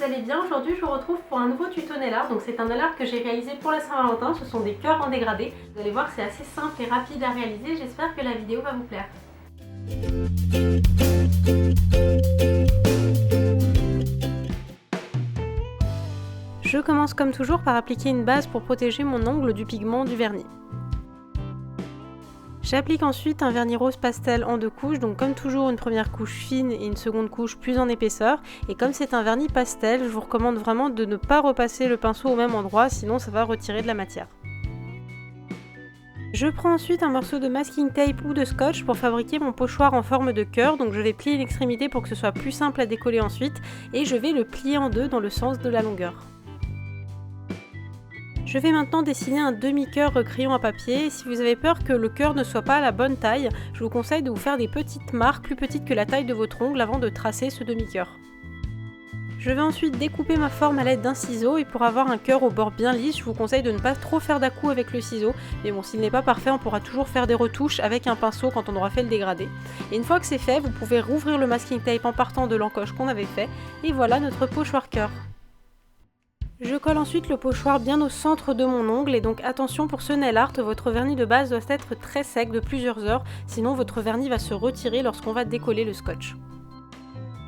allez bien. Aujourd'hui je vous retrouve pour un nouveau tuto nail art. Donc c'est un nail art que j'ai réalisé pour la Saint-Valentin. Ce sont des cœurs en dégradé. Vous allez voir, c'est assez simple et rapide à réaliser. J'espère que la vidéo va vous plaire. Je commence comme toujours par appliquer une base pour protéger mon ongle du pigment du vernis. J'applique ensuite un vernis rose pastel en 2 couches, donc comme toujours une première couche fine et une seconde couche plus en épaisseur. Et comme c'est un vernis pastel, je vous recommande vraiment de ne pas repasser le pinceau au même endroit, sinon ça va retirer de la matière. Je prends ensuite un morceau de masking tape ou de scotch pour fabriquer mon pochoir en forme de cœur, donc je vais plier l'extrémité pour que ce soit plus simple à décoller ensuite, et je vais le plier en deux dans le sens de la longueur. Je vais maintenant dessiner un demi-cœur crayon à papier. Si vous avez peur que le cœur ne soit pas à la bonne taille, je vous conseille de vous faire des petites marques plus petites que la taille de votre ongle avant de tracer ce demi-cœur. Je vais ensuite découper ma forme à l'aide d'un ciseau et pour avoir un cœur au bord bien lisse, je vous conseille de ne pas trop faire d'à-coups avec le ciseau. Mais bon, s'il n'est pas parfait, on pourra toujours faire des retouches avec un pinceau quand on aura fait le dégradé. Et une fois que c'est fait, vous pouvez rouvrir le masking tape en partant de l'encoche qu'on avait fait. Et voilà notre pochoir cœur. Je colle ensuite le pochoir bien au centre de mon ongle et donc attention pour ce nail art, votre vernis de base doit être très sec de plusieurs heures, sinon votre vernis va se retirer lorsqu'on va décoller le scotch.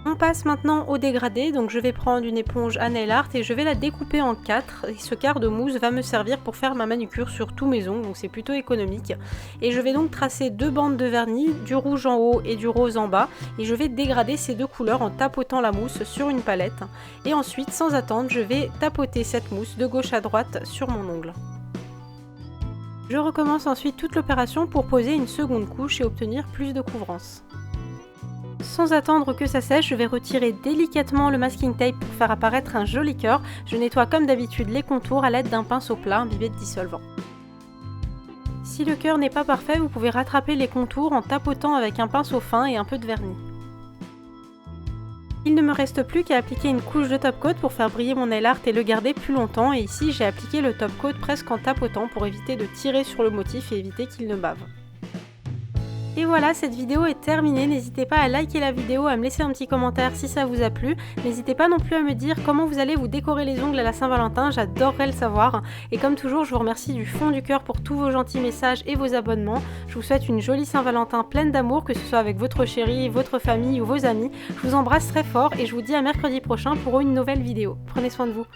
On passe maintenant au dégradé, donc je vais prendre une éponge à nail art et je vais la découper en 4 et ce quart de mousse va me servir pour faire ma manucure sur tous mes ongles, donc c'est plutôt économique. Et je vais donc tracer 2 bandes de vernis, du rouge en haut et du rose en bas, et je vais dégrader ces 2 couleurs en tapotant la mousse sur une palette. Et ensuite, sans attendre, je vais tapoter cette mousse de gauche à droite sur mon ongle. Je recommence ensuite toute l'opération pour poser une seconde couche et obtenir plus de couvrance. Sans attendre que ça sèche, je vais retirer délicatement le masking tape pour faire apparaître un joli cœur. Je nettoie comme d'habitude les contours à l'aide d'un pinceau plat imbibé de dissolvant. Si le cœur n'est pas parfait, vous pouvez rattraper les contours en tapotant avec un pinceau fin et un peu de vernis. Il ne me reste plus qu'à appliquer une couche de top coat pour faire briller mon nail art et le garder plus longtemps. Et ici, j'ai appliqué le top coat presque en tapotant pour éviter de tirer sur le motif et éviter qu'il ne bave. Et voilà, cette vidéo est terminée. N'hésitez pas à liker la vidéo, à me laisser un petit commentaire si ça vous a plu. N'hésitez pas non plus à me dire comment vous allez vous décorer les ongles à la Saint-Valentin, j'adorerais le savoir. Et comme toujours, je vous remercie du fond du cœur pour tous vos gentils messages et vos abonnements. Je vous souhaite une jolie Saint-Valentin pleine d'amour, que ce soit avec votre chéri, votre famille ou vos amis. Je vous embrasse très fort et je vous dis à mercredi prochain pour une nouvelle vidéo. Prenez soin de vous.